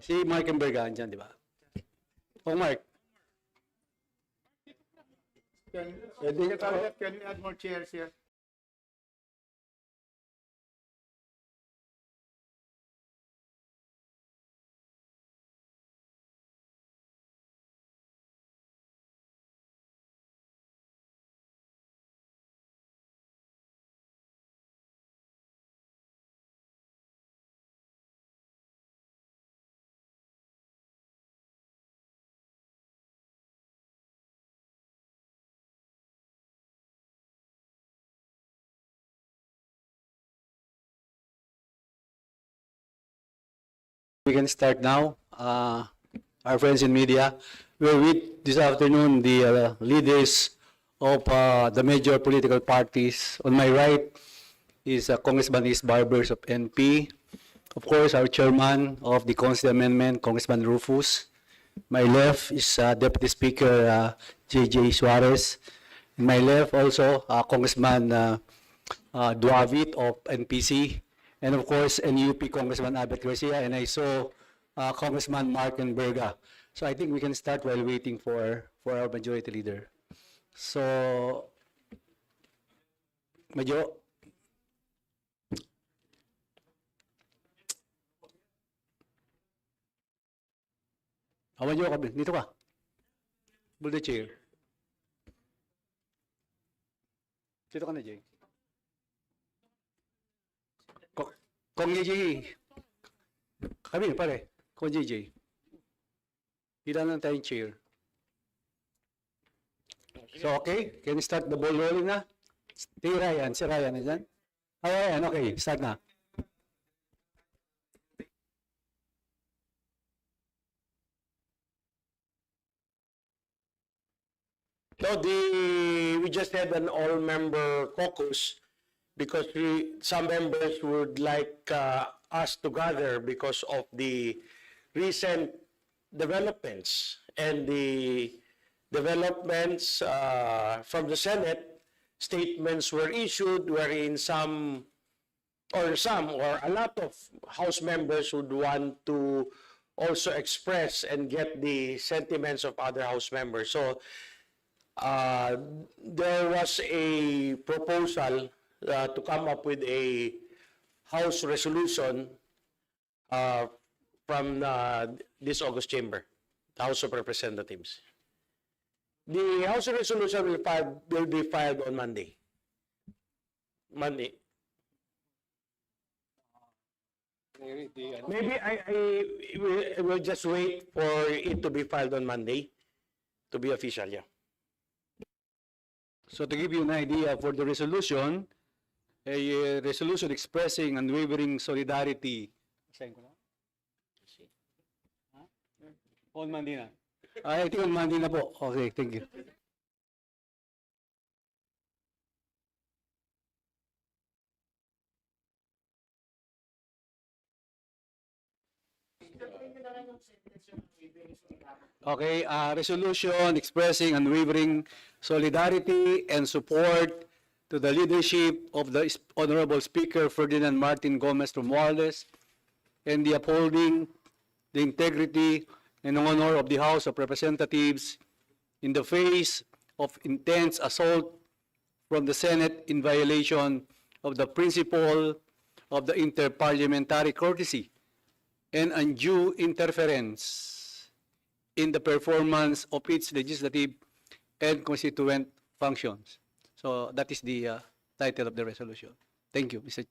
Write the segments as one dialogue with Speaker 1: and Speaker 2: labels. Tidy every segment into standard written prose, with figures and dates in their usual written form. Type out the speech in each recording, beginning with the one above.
Speaker 1: Si Mark Emberga, andyan, di ba? Oh, Mark.
Speaker 2: Can we add more chairs here?
Speaker 1: We can start now. Our friends in media, we're with this afternoon the leaders of the major political parties. On my right is Congressman Is Barbers of NP. Of course, our chairman of the Constitutional Amendment, Congressman Rufus. My left is Deputy Speaker J.J. Suarez. In my left also, Congressman Duavit of NPC. And of course, NUP Congressman Abet Garcia, and I saw Congressman Mark Emberga. So I think we can start while waiting for our majority leader. So, Medyo. Medyo ka, dito ka. Pull the chair. Dito ka na, Jay. Kong JJ. Kami, pare. Kong JJ. Hila lang tayong chair. So, okay. Can you start the ball rolling na? Si Ryan na dyan. Ryan, okay. Start na.
Speaker 3: No, we just had an all-member caucus because some members would like us to gather because of the recent developments and the developments from the Senate. Statements were issued wherein some or a lot of House members would want to also express and get the sentiments of other House members. So there was a proposal to come up with a House resolution from this August chamber, the House of Representatives. The House resolution will be filed on Monday. Maybe I will just wait for it to be filed on Monday to be official, yeah.
Speaker 1: So to give you an idea for the resolution, a resolution expressing unwavering solidarity. Sign ko na? On Monday na. I think on Monday na po. Okay, thank you. Okay, resolution expressing unwavering solidarity and support to the leadership of the Honorable Speaker Ferdinand Martin Gomez Romualdez and the upholding the integrity and honor of the House of Representatives in the face of intense assault from the Senate in violation of the principle of the interparliamentary courtesy and undue interference in the performance of its legislative and constituent functions. So that is the title of the resolution. Thank you, Mr.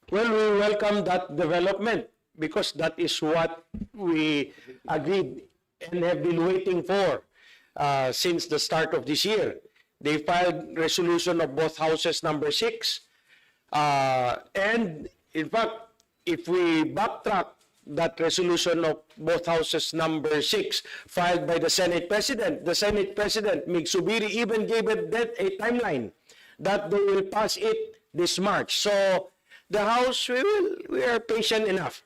Speaker 3: Well, we welcome that development because that is what we agreed and have been waiting for since the start of this year. They filed resolution of both houses number 6 And in fact, if we backtrack that resolution of both houses number 6 filed by the Senate President, Mig Subiri, even gave it that a timeline that they will pass it this March. So the House, we are patient enough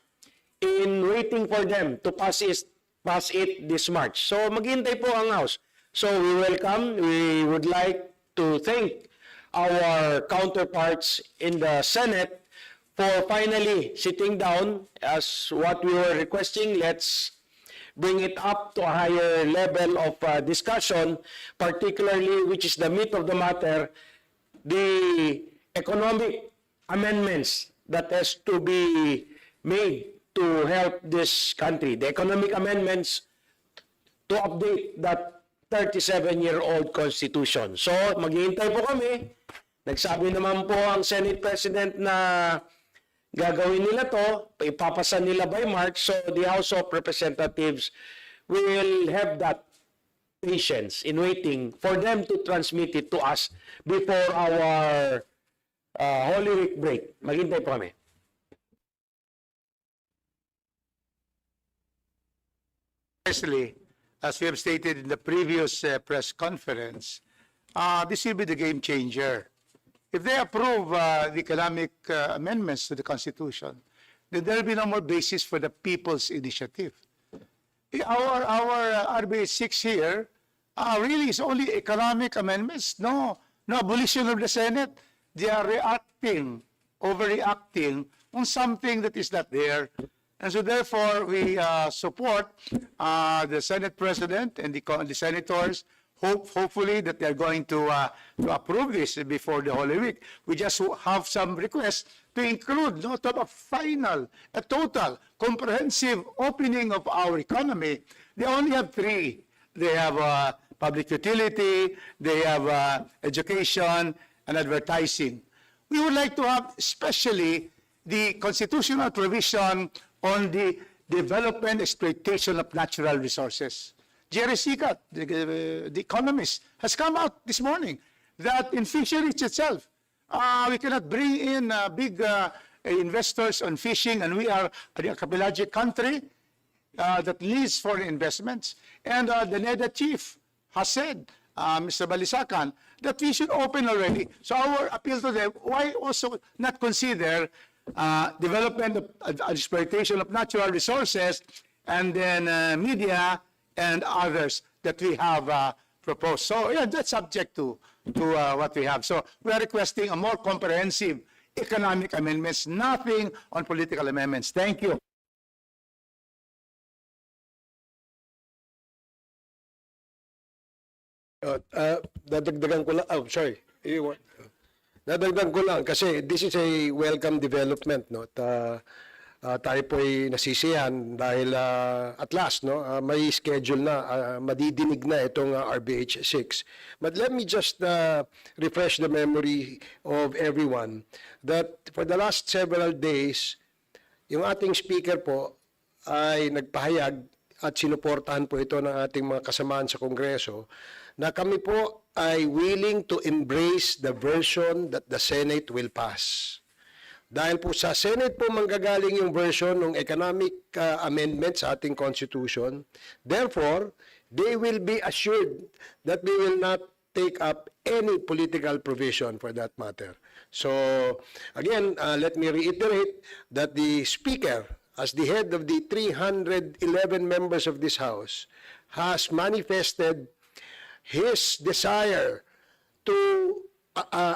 Speaker 3: in waiting for them to pass it this March. So maghintay po ang House. So we would like to thank our counterparts in the Senate for finally sitting down as what we were requesting. Let's bring it up to a higher level of discussion, particularly, which is the meat of the matter, the economic amendments that has to be made to help this country. The economic amendments to update that 37-year-old Constitution. So, maghihintay po kami. Nagsabi naman po ang Senate President na gagawin nila to, ipapasa nila by March, so the House of Representatives will have that patience in waiting for them to transmit it to us before our Holy Week break. Maghintay po kami.
Speaker 2: Firstly, as we have stated in the previous press conference, this will be the game changer. If they approve the economic amendments to the Constitution, then there will be no more basis for the people's initiative. Our RBH 6 here really is only economic amendments. No abolition of the Senate. They are overreacting on something that is not there. And so therefore, we support the Senate President and the senators, hopefully that they're going to approve this before the Holy Week. We just have some requests to include a total, comprehensive opening of our economy. They only have three. They have public utility, they have education, and advertising. We would like to have especially the constitutional provision on the development exploitation of natural resources. Jerry Sikat, the economist, has come out this morning that in fisheries itself, we cannot bring in big investors on fishing, and we are a pelagic country that needs foreign investments. And the NEDA chief has said, Mr. Balisacan, that we should open already. So our appeal to them, why also not consider development of exploitation of natural resources, and then media and others that we have proposed. So yeah, that's subject to what we have. So we are requesting a more comprehensive economic amendments, nothing on political amendments. Thank you.
Speaker 4: Dadagdagan ko lang, dadagdagan ko lang kasi this is a welcome development, no? Tayo po ay nasisiyahan dahil at last, no, may schedule na, madidinig na itong RBH 6. But let me just refresh the memory of everyone that for the last several days, yung ating speaker po ay nagpahayag at sinuportahan po ito ng ating mga kasamaan sa Kongreso na kami po ay willing to embrace the version that the Senate will pass. Dahil po sa Senate po manggagaling yung version ng economic amendment sa ating Constitution, therefore, they will be assured that we will not take up any political provision for that matter. So, again, let me reiterate that the Speaker, as the head of the 311 members of this House, has manifested his desire to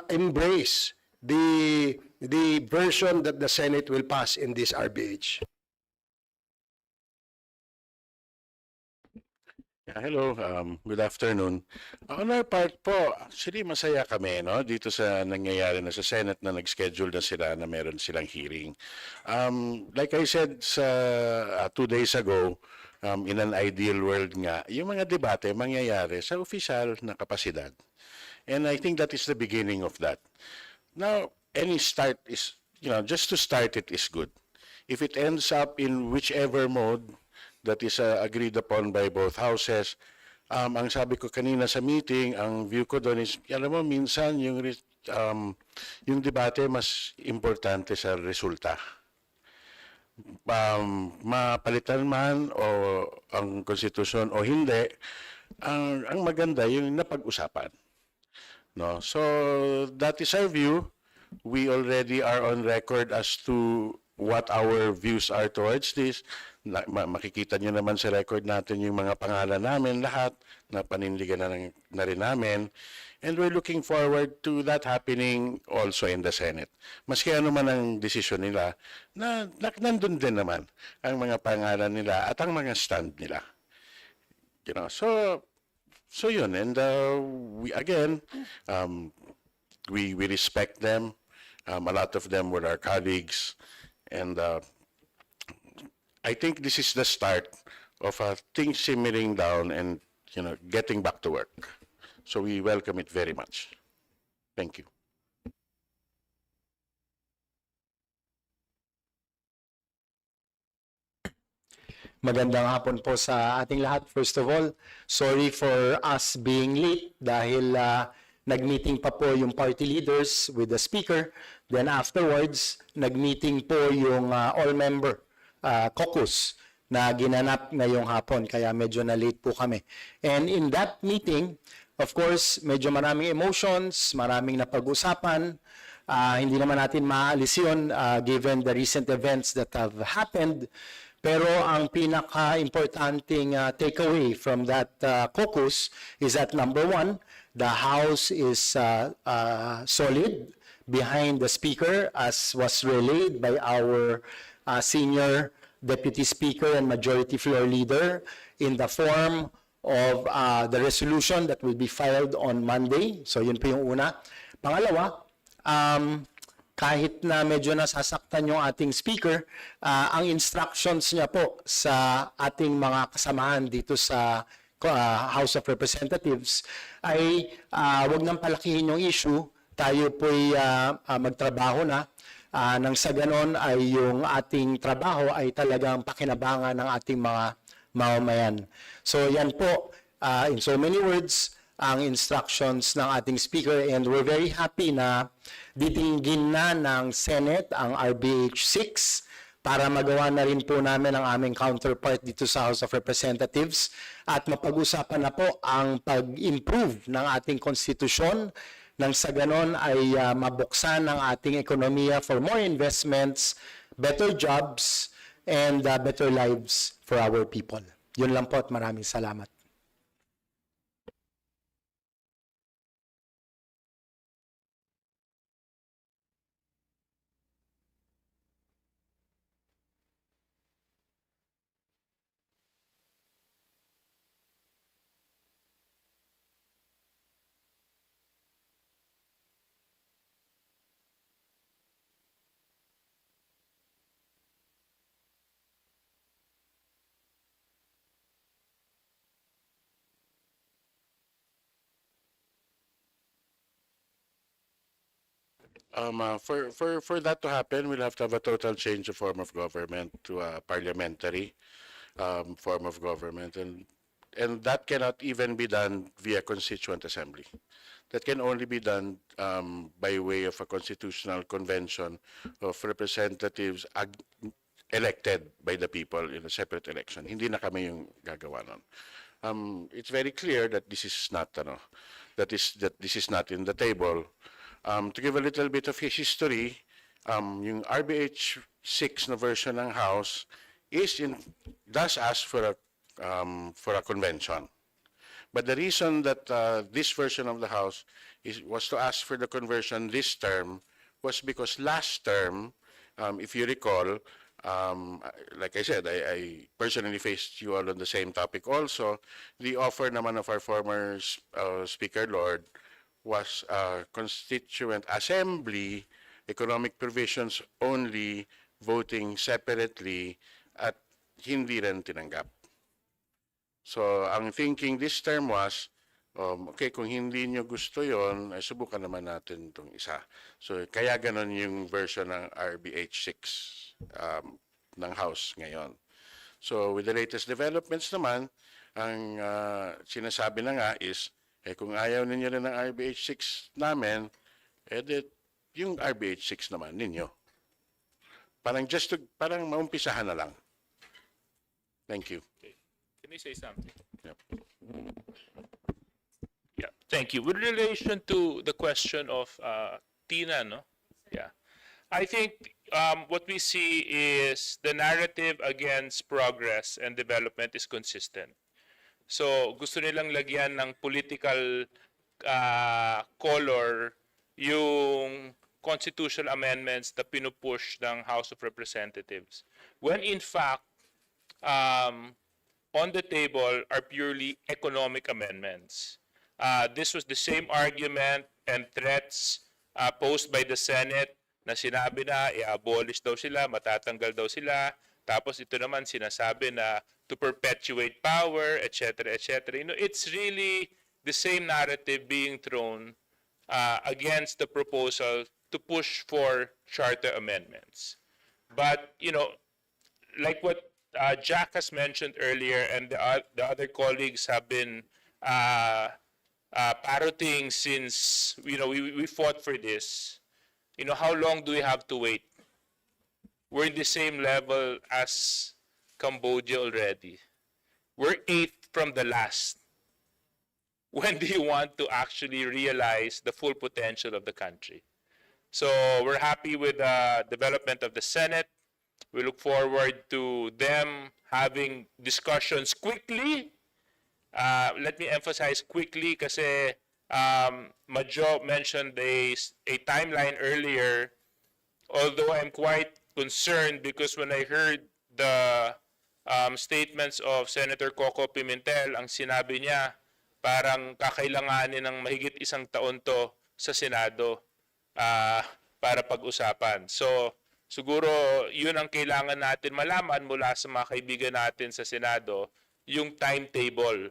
Speaker 4: embrace the version that the Senate will pass in this RBH.
Speaker 5: Hello, good afternoon. On our part po, actually masaya kami, no, dito sa nangyayari na sa Senate na nag-schedule na sila na meron silang hearing. Like I said sa 2 days ago, in an ideal world nga, yung mga debate mangyayari sa opisyal na kapasidad. And I think that is the beginning of that. Now, any start is, just to start it is good. If it ends up in whichever mode that is agreed upon by both houses, ang sabi ko kanina sa meeting, ang view ko doon is, alam mo, minsan yung debate mas importante sa resulta. Mapalitan man o ang konstitusyon o hindi, ang maganda yung napag-usapan. No? So that is our view. We already are on record as to what our views are towards this. Makikita nyo naman sa record natin yung mga pangalan namin, lahat na panindigan na rin namin. And we're looking forward to that happening also in the Senate. Maski ano man ang desisyon nila, nandun din naman ang mga pangalan nila at ang mga stand nila. You know, so yun. And we again, we respect them. A lot of them were our colleagues. And I think this is the start of things simmering down and, you know, getting back to work. So we welcome it very much. Thank you.
Speaker 6: Magandang hapon po sa ating lahat. First of all, sorry for us being late dahil nag-meeting pa po yung party leaders with the speaker. Then afterwards, nag-meeting po yung all-member caucus na ginanap ngayong hapon. Kaya medyo na-late po kami. And in that meeting, of course, medyo maraming emotions, maraming napag-usapan. Hindi naman natin maalis yun given the recent events that have happened. Pero ang pinaka-importanting takeaway from that caucus is that number one, the House is solid behind the Speaker as was relayed by our senior Deputy Speaker and Majority Floor Leader in the form of the resolution that will be filed on Monday. So yun po yung una. Pangalawa, kahit na medyo nasasaktan yung ating speaker, ang instructions niya po sa ating mga kasamahan dito sa House of Representatives ay wag nang palakihin yung issue, tayo po'y magtrabaho na. Nang sa ganon ay yung ating trabaho ay talagang pakinabangan ng ating mga mamamayan. So yan po, in so many words, ang instructions ng ating speaker, and we're very happy na didinggin na ng Senate ang RBH 6 para magawa na rin po namin ang aming counterpart dito sa House of Representatives at mapag-usapan na po ang pag-improve ng ating konstitusyon nang sa ganon ay mabuksan ang ating ekonomiya for more investments, better jobs, and better lives for our people. Yun lang po at maraming salamat.
Speaker 5: For that to happen, we'll have to have a total change of form of government to a parliamentary form of government, and that cannot even be done via constituent assembly. That can only be done by way of a constitutional convention of representatives elected by the people in a separate election. Hindi na kami yung gagawa nun. It's very clear that this is not that this is not in the table. To give a little bit of history, yung RBH 6 na version ng House does ask for a convention. But the reason that this version of the House was to ask for the conversion this term was because last term, if you recall, like I said, I personally faced you all on the same topic also. The offer naman of our former Speaker Lord was Constituent Assembly, economic provisions only, voting separately, at hindi rin tinanggap. So, ang thinking this term was, okay, kung hindi nyo gusto yon, ay subukan naman natin itong isa. So, kaya ganon yung version ng RBH 6 ng House ngayon. So, with the latest developments naman, Ang sinasabi na nga is, kung ayaw ninyo rin ng RBH 6 namin, yung RBH 6 naman ninyo. Parang maumpisahan na lang. Thank you.
Speaker 7: Can I say something?
Speaker 5: Yep.
Speaker 7: Yeah, thank you. With relation to the question of Tina, no? Yeah. I think what we see is the narrative against progress and development is consistent. So gusto nilang lagyan ng political color yung constitutional amendments na pinupush ng House of Representatives. When in fact, on the table are purely economic amendments. This was the same argument and threats posed by the Senate na sinabi na i-abolish daw sila, matatanggal daw sila. Tapos ito naman sinasabi na to perpetuate power, etc., etc. You know, it's really the same narrative being thrown against the proposal to push for charter amendments. But, you know, like what Jack has mentioned earlier and the other colleagues have been parroting since, you know, we fought for this. You know, how long do we have to wait? We're in the same level as Cambodia already. We're 8th from the last. When do you want to actually realize the full potential of the country? So we're happy with the development of the Senate. We look forward to them having discussions quickly. Let me emphasize quickly kasi Majo mentioned a timeline earlier, although I'm quite concerned because when I heard the statements of Senator Coco Pimentel, ang sinabi niya, parang kakailanganin ng mahigit 1 taon to sa Senado para pag-usapan. So, siguro yun ang kailangan natin malaman mula sa mga kaibigan natin sa Senado, yung timetable.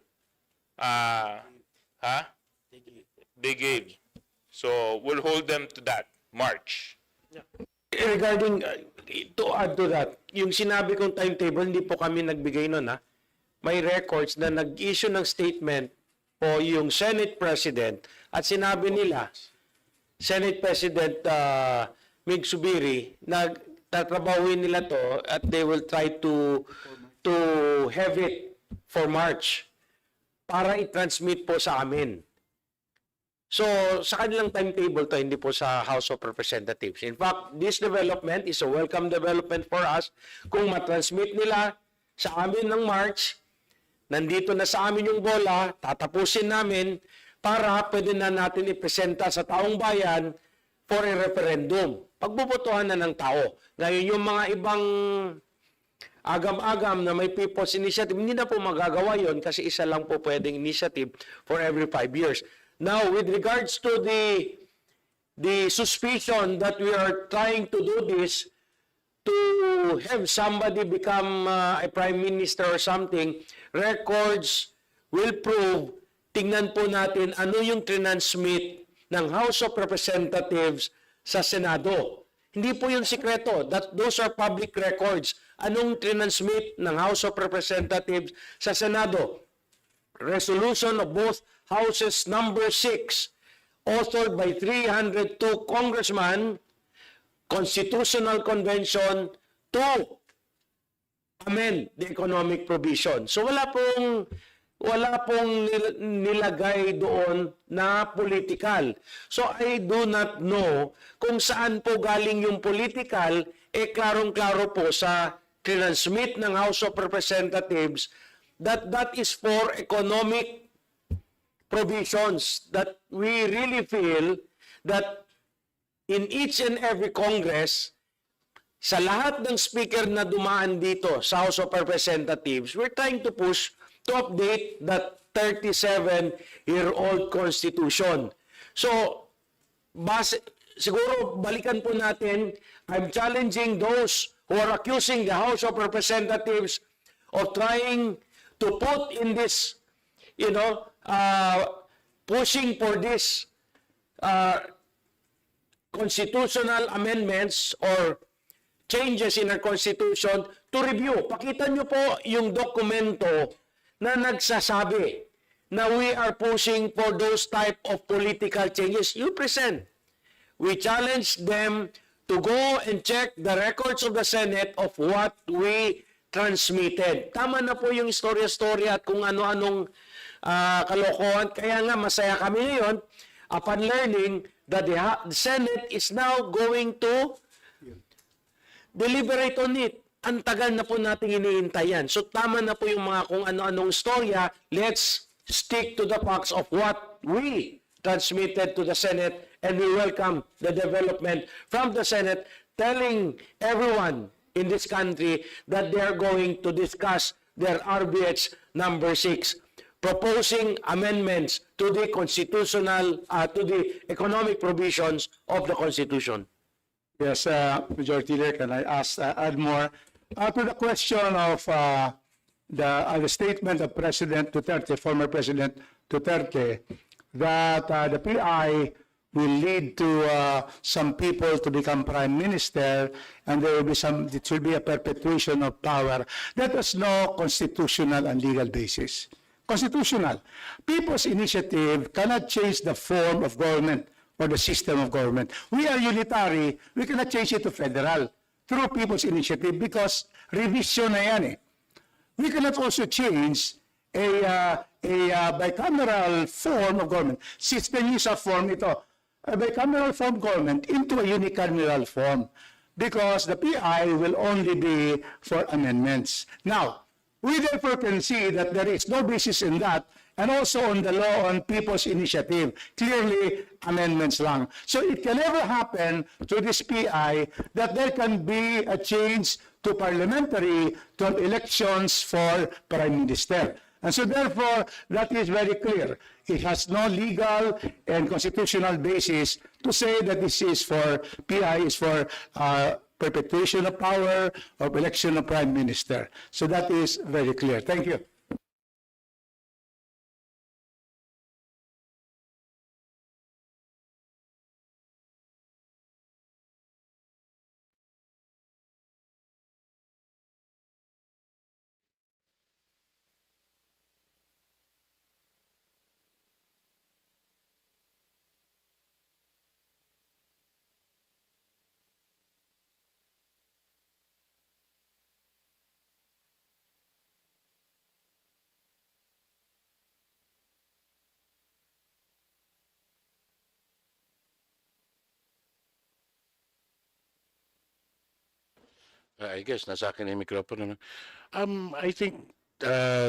Speaker 7: They gave. So, we'll hold them to that, March.
Speaker 3: Regarding, to add to that, yung sinabi kong timetable, hindi po kami nagbigay nun, ha? May records na nag-issue ng statement po yung Senate President at sinabi nila, Senate President Mig Subiri, na tatrabawin nila to at they will try to have it for March para i-transmit po sa amin. So, sa kanilang timetable to, hindi po sa House of Representatives. In fact, this development is a welcome development for us. Kung matransmit nila sa amin ng March, nandito na sa amin yung bola, tatapusin namin para pwede na natin ipresenta sa taong bayan for a referendum. Pagbubotohan na ng tao. Ngayon, yung mga ibang agam-agam na may people's initiative, hindi na po magagawa yon kasi isa lang po pwedeng initiative for every 5 years. Now, with regards to the suspicion that we are trying to do this to have somebody become a prime minister or something, records will prove, tingnan po natin ano yung transmit ng House of Representatives sa Senado. Hindi po yung sikreto. Those are public records. Anong transmit ng House of Representatives sa Senado? Resolution of both Houses number 6, authored by 302 congressmen, Constitutional Convention to amend the economic provision. So wala pong nilagay doon na political. So I do not know kung saan po galing yung political, klarong-klaro po sa transmit ng House of Representatives that is for economic provisions that we really feel that in each and every Congress, sa lahat ng speaker na dumaan dito sa House of Representatives, we're trying to push to update that 37-year-old Constitution. So, siguro balikan po natin, I'm challenging those who are accusing the House of Representatives of trying to put in this, pushing for this constitutional amendments or changes in our Constitution to review. Pakita nyo po yung dokumento na nagsasabi na we are pushing for those type of political changes, you present. We challenge them to go and check the records of the Senate of what we transmitted. Tama na po yung istorya-storya at kung ano-anong kalokohan. Kaya nga masaya kami ngayon upon learning that the Senate is now going to deliberate on it. Ang tagal na po nating iniintay yan. So tama na po yung mga kung ano-anong storya. Let's stick to the facts of what we transmitted to the Senate, and we welcome the development from the Senate telling everyone in this country that they are going to discuss their RBH number 6, proposing amendments to the constitutional, to the economic provisions of the Constitution.
Speaker 2: Yes, Majority Leader, can I add more? To the question of the statement of President Duterte, former President Duterte, that the PI will lead to some people to become prime minister, and there will be it will be a perpetuation of power. That has no constitutional and legal basis. Constitutional. People's initiative cannot change the form of government or the system of government. We are unitary. We cannot change it to federal through people's initiative because revision na yan eh. We cannot also change a bicameral form of government. System use of form ito. A bicameral form government into a unicameral form because the PI will only be for amendments. Now, we therefore can see that there is no basis in that and also on the law on people's initiative. Clearly, amendments lang. So it can never happen to this PI that there can be a change to parliamentary to elections for prime minister. And so therefore, that is very clear. It has no legal and constitutional basis to say that this is for, PI is for perpetuation of power of election of prime minister. So that is very clear. Thank you.
Speaker 5: I guess nasa akin yung mikropono. I think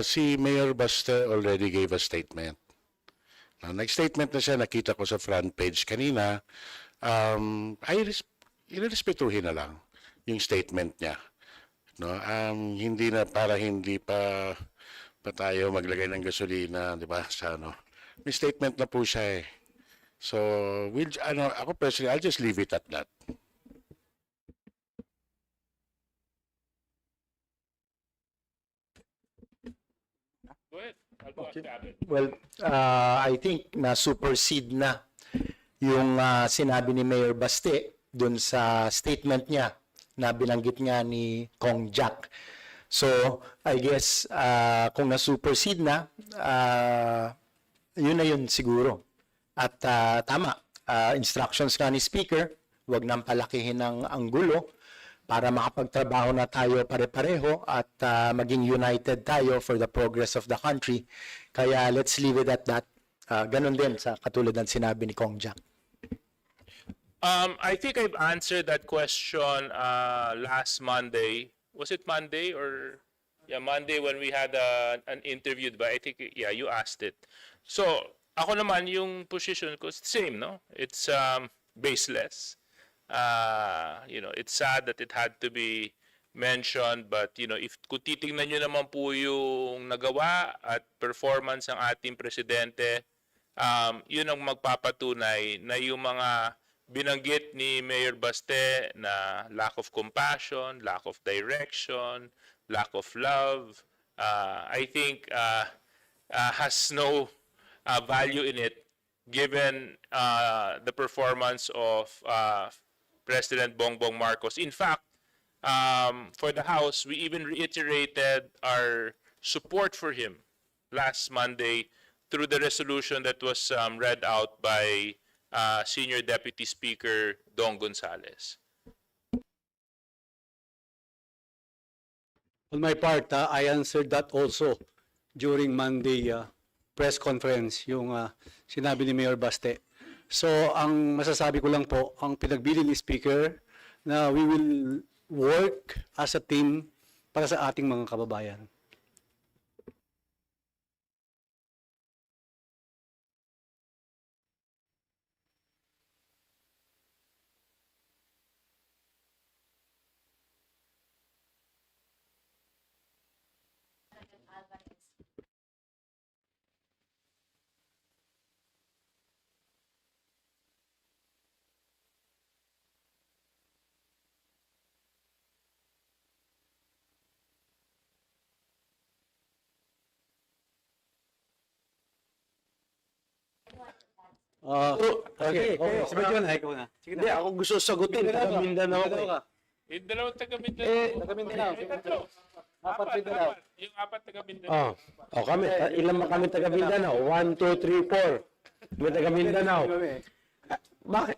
Speaker 5: si Mayor Basta already gave a statement. Nag-statement na siya, nakita ko sa front page kanina. Irespetuhin na lang yung statement niya. No, hindi na para hindi pa tayo maglagay ng gasolina, di ba? Sa ano. May statement na po siya eh. So, ako personally, I'll just leave it at that.
Speaker 7: Go ahead. I'll go after that.
Speaker 6: Well, I think na supersede na yung sinabi ni Mayor Baste dun sa statement niya na binanggit nga ni Kong Jack. So, I guess kung na-supersede na, yun na yun siguro. At tama, instructions nga ni Speaker, huwag nang palakihin ng anggulo para makapagtrabaho na tayo pare-pareho at maging united tayo for the progress of the country. Kaya let's leave it at that. Ganon din sa katulad ng sinabi ni Kong Jack.
Speaker 7: I think I've answered that question last Monday. Was it Monday or Monday when we had an interview, but I think you asked it. So, ako naman yung position ko same, no? It's baseless. It's sad that it had to be mentioned, but if kung titingnan niyo naman po yung nagawa at performance ng ating presidente, yun ang magpapatunay na yung mga binanggit ni Mayor Baste na lack of compassion, lack of direction, lack of love, I think has no value in it given the performance of President Bongbong Marcos. In fact, for the House, we even reiterated our support for him last Monday through the resolution that was read out by Senior Deputy Speaker Don Gonzales.
Speaker 1: On my part, I answered that also during Monday press conference, yung sinabi ni Mayor Baste. So, ang masasabi ko lang po, ang pinagbili ni Speaker na we will work as a team para sa ating mga kababayan. Okay, sabi ko na, ikaw na. Sige
Speaker 3: Hindi, ako gusto sagutin. Taga Mindanao ako eh.
Speaker 7: Yung dalawang taga Mindanao.
Speaker 1: Taga Mindanao.
Speaker 7: Tatlo.
Speaker 1: Apat Mindanao.
Speaker 7: Yung apat taga Mindanao.
Speaker 3: Kami, ilan ba kami taga Mindanao? 1, 2, 3, 4. Kami taga Mindanao. Bakit?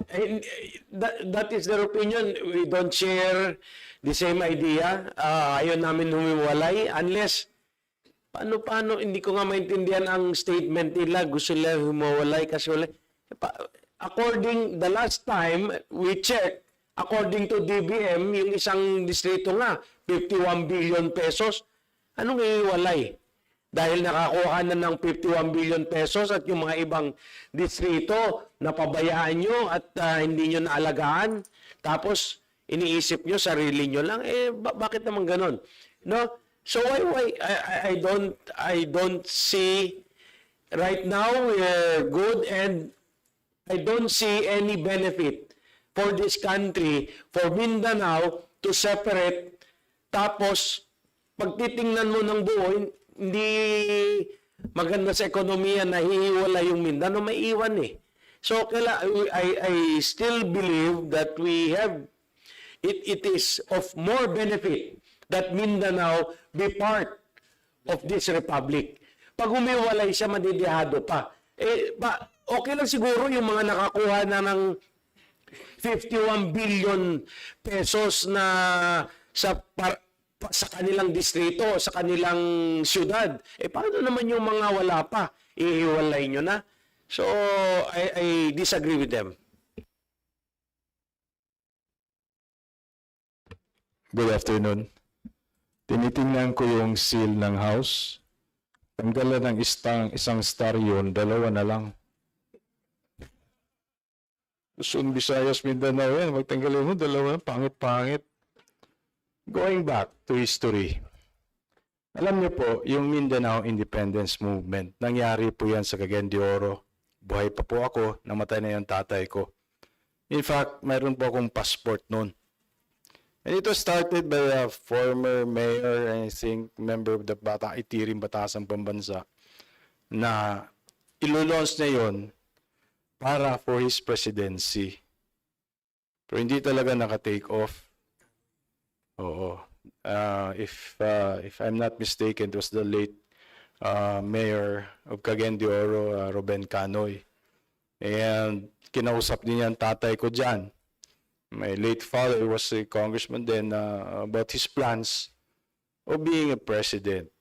Speaker 3: That is their opinion. We don't share the same idea. Ayaw namin humiwalay unless paano, hindi ko nga maintindihan ang statement nila. Gusto nila humiwalay kasi wala. According, the last time we checked, according to DBM, yung isang distrito nga, 51 billion pesos. Anong iiwalay? Dahil nakakuha na ng 51 billion pesos at yung mga ibang distrito napabayaan nyo at hindi nyo naalagaan. Tapos iniisip nyo, sarili nyo lang. Bakit naman ganun? No? So why I don't see right now we're good and I don't see any benefit for this country, for Mindanao to separate. Tapos pag titingnan mo ng buo, hindi maganda sa ekonomiya na hihiwala yung Mindanao, may iwan eh. So I still believe that we have it is of more benefit that Mindanao be part of this republic. Pag humiwalay siya, madidihado pa. Okay lang siguro yung mga nakakuha na ng 51 billion pesos na sa kanilang distrito, sa kanilang syudad. Paano naman yung mga wala pa? Ihiwalay nyo na? So, I disagree with them.
Speaker 8: Good afternoon. Tinitingnan ko yung seal ng house. Tanggalan ng isang star yun, dalawa na lang. Luzon, Visayas, Mindanao yan. Magtanggalin mo, dalawa, pangit-pangit. Going back to history. Alam niyo po, yung Mindanao Independence Movement, nangyari po yan sa Cagayan de Oro. Buhay pa po ako, namatay na yung tatay ko. In fact, mayroon po akong passport noon. And it was started by a former mayor, I think, member of the Itirim Batasang Pambansa, na ilulons na yon para for his presidency. Pero hindi talaga naka-take off. Oo. If I'm not mistaken, it was the late mayor of Cagayan de Oro, Ruben Canoy. And kinausap niya ang tatay ko dyan. My late father was a congressman then about his plans of being a president.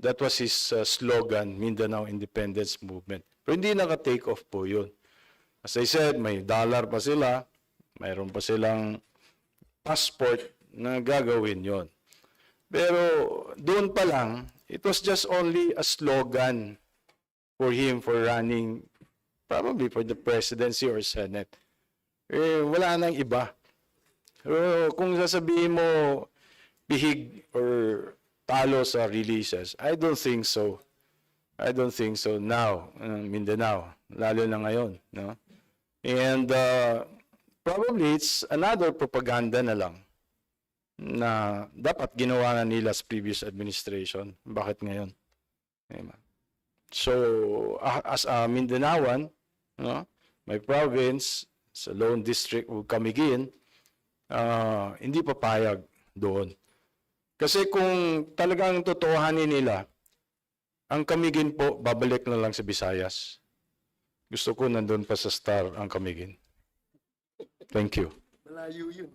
Speaker 8: That was his slogan, Mindanao Independence Movement. Pero hindi naka-take off po yun. As I said, may dollar pa sila, mayroon pa silang passport na gagawin yon. Pero doon pa lang, it was just only a slogan for him for running probably for the presidency or Senate. Wala nang iba. Pero kung sasabihin mo bihig or talo sa releases, I don't think so. I don't think so now, Mindanao, lalo na ngayon. No? And probably it's another propaganda na lang na dapat ginawa na nila sa previous administration. Bakit ngayon? So, as a Mindanaoan, no, my province, sa Lone District of Camiguin, hindi papayag doon. Kasi kung talagang totohanin nila Ang Camiguin po, babalik na lang sa Visayas. Gusto ko nandun pa sa Star ang Camiguin. Thank you.
Speaker 4: Malayo yun.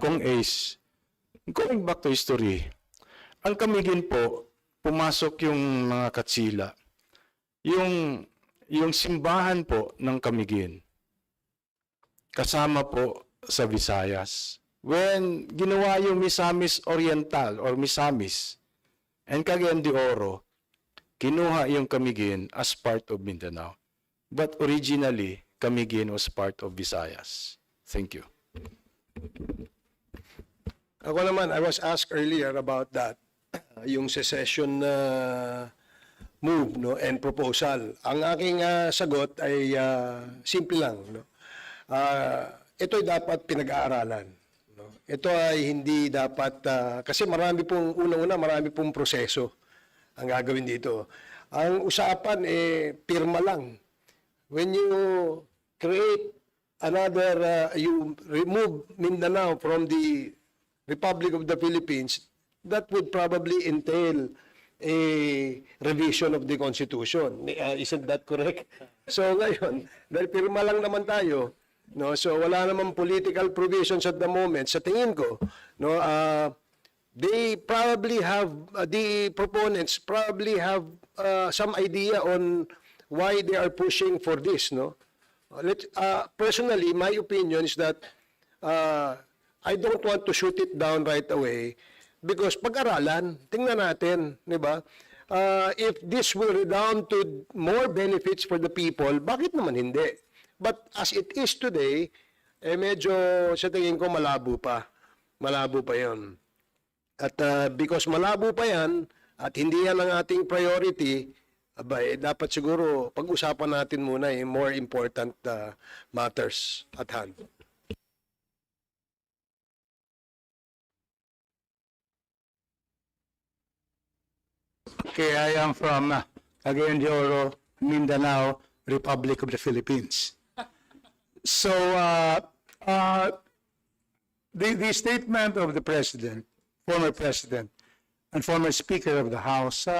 Speaker 8: Kung Ace, going back to history, ang Camiguin po, pumasok yung mga Katsila. Yung simbahan po ng Camiguin, kasama po sa Visayas. When ginawa yung Misamis Oriental or Misamis and Cagayan de Oro, kinuha yung Camiguin as part of Mindanao. But originally, Camiguin was part of Visayas. Thank you.
Speaker 4: Ako naman, I was asked earlier about that, yung secession move, no, and proposal. Ang aking sagot ay simple lang, no. Ito'y dapat pinag-aaralan, no. Ito ay hindi dapat kasi marami pong proseso ang gagawin dito. Ang usapan pirma lang. When you create another you remove Mindanao from the Republic of the Philippines, that would probably entail a revision of the Constitution. Isn't that correct? So ngayon, dahil pirma lang naman tayo, no, so wala namang political provisions at the moment, sa tingin ko, no, they probably have, the proponents probably have some idea on why they are pushing for this, no? Personally, my opinion is that I don't want to shoot it down right away because pag-aralan, tingnan natin, di ba? If this will redound to more benefits for the people, bakit naman hindi? But as it is today, medyo sa tingin ko malabo pa. Malabo pa yon. At because malabo pa yan, at hindi yan ang ating priority, dapat siguro pag-usapan natin muna yung more important matters at hand.
Speaker 2: Okay, I am from Cagayan de Oro, Mindanao, Republic of the Philippines. So, the statement of the president, former president, and former Speaker of the House,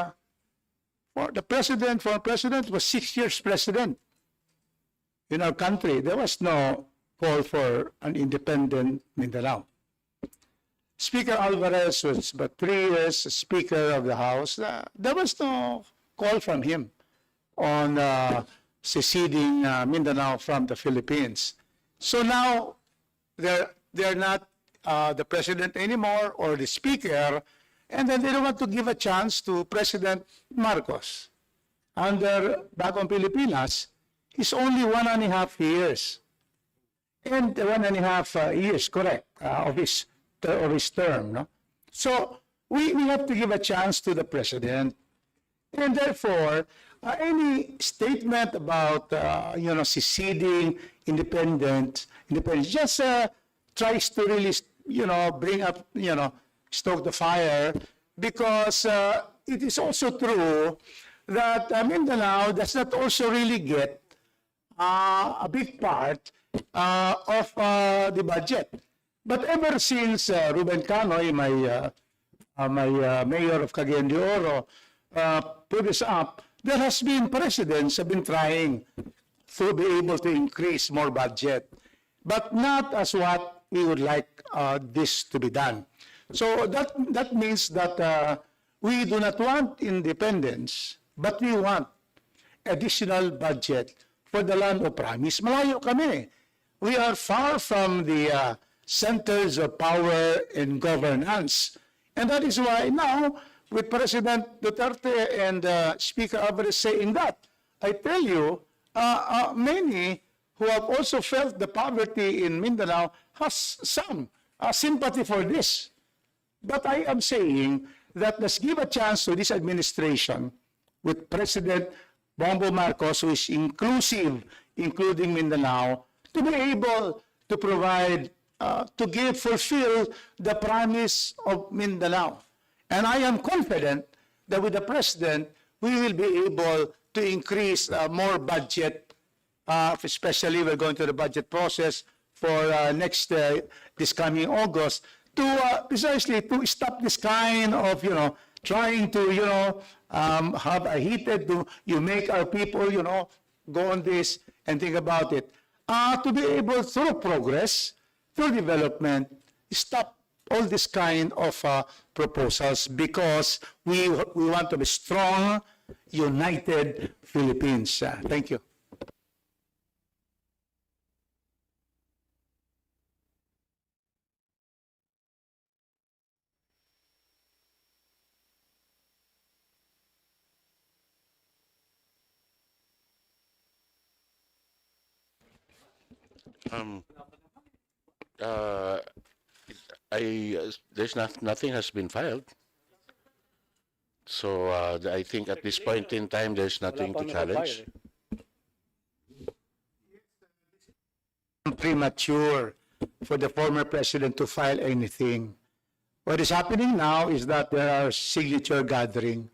Speaker 2: former president was 6 years president in our country. There was no call for an independent Mindanao. Speaker Alvarez was but 3 years Speaker of the House. There was no call from him on seceding Mindanao from the Philippines. So now they're not the president anymore or the speaker, and then they don't want to give a chance to President Marcos. Under Bagong Pilipinas, he's only 1.5 years. And 1.5 years, correct, of his term. No? So we have to give a chance to the president. And therefore, any statement about, seceding independence just tries to really, bring up, stoke the fire, because it is also true that Mindanao does not also really get a big part of the budget. But ever since Ruben Canoy, my mayor of Cagayan de Oro, put this up, there has been presidents have been trying to be able to increase more budget, but not as what we would like this to be done. So that means that we do not want independence, but we want additional budget for the land of promise. Malayo kami. We are far from the centers of power and governance. And that is why now, with President Duterte and Speaker Alvarez saying that, I tell you, many who have also felt the poverty in Mindanao has some sympathy for this. But I am saying that let's give a chance to this administration with President Bongbong Marcos, who is inclusive, including Mindanao, to be able to provide, to fulfill the promise of Mindanao. And I am confident that with the president, we will be able to increase more budget, especially we're going to the budget process for this coming August, precisely to stop this kind of, trying to, have a heated, you make our people, go on this and think about it. To be able, through progress, through development, stop all this kind of proposals because we want to be strong, united Philippines. Thank you.
Speaker 5: Uh, there's nothing has been filed. So I think at this point in time, there's nothing to challenge.
Speaker 2: Premature for the former president to file anything. What is happening now is that there are signature gathering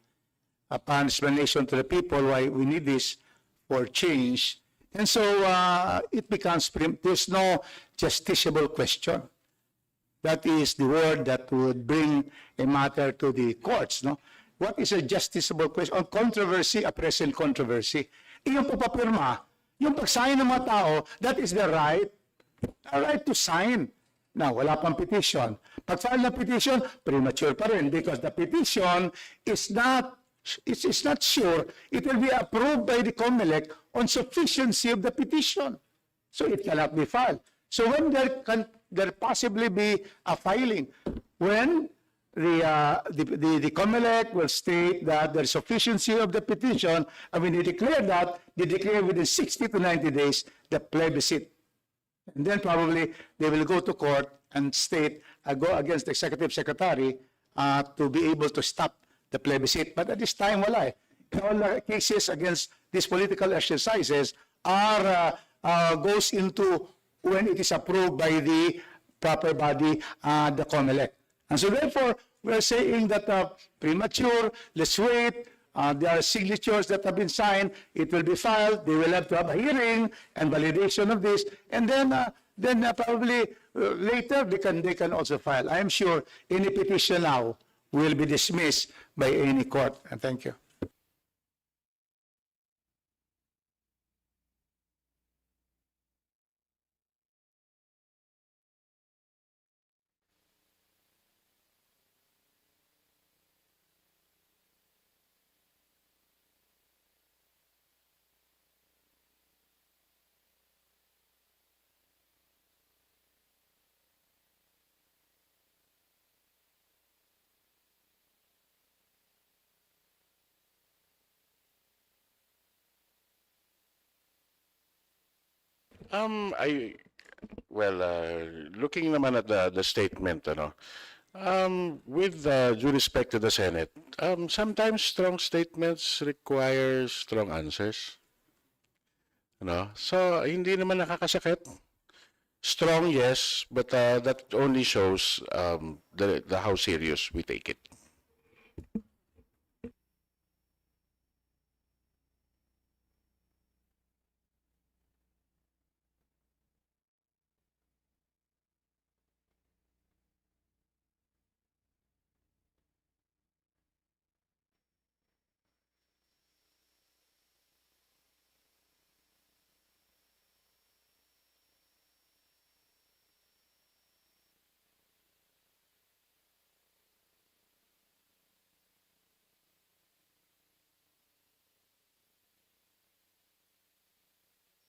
Speaker 2: upon explanation to the people why we need this for change. And so it becomes, there's no justiciable question. That is the word that would bring a matter to the courts, no? What is a justiciable question? On controversy, a present controversy. Yung papapirma, yung pag-sign ng mga tao, that is the right to sign. Now, wala pang petition. Pag-file ng petition, premature pa rin because the petition is not, it's not sure it will be approved by the COMELEC on sufficiency of the petition. So it cannot be filed. So when there possibly be a filing, when the COMELEC will state that there is sufficiency of the petition, and when they declare that, they declare within 60 to 90 days the plebiscite. And then probably they will go to court and state, go against the executive secretary to be able to stop the plebiscite. But at this time, wala eh. All the cases against these political exercises goes into when it is approved by the proper body, the COMELEC. And so therefore, we're saying that premature, let's wait, there are signatures that have been signed, it will be filed, they will have to have a hearing and validation of this, and then probably later they can also file. I am sure any petition now will be dismissed by any court. And thank you.
Speaker 5: Looking naman at the statement, with due respect to the Senate, sometimes strong statements require strong answers. So hindi naman nakakasakit. Strong, yes, but that only shows the how serious we take it.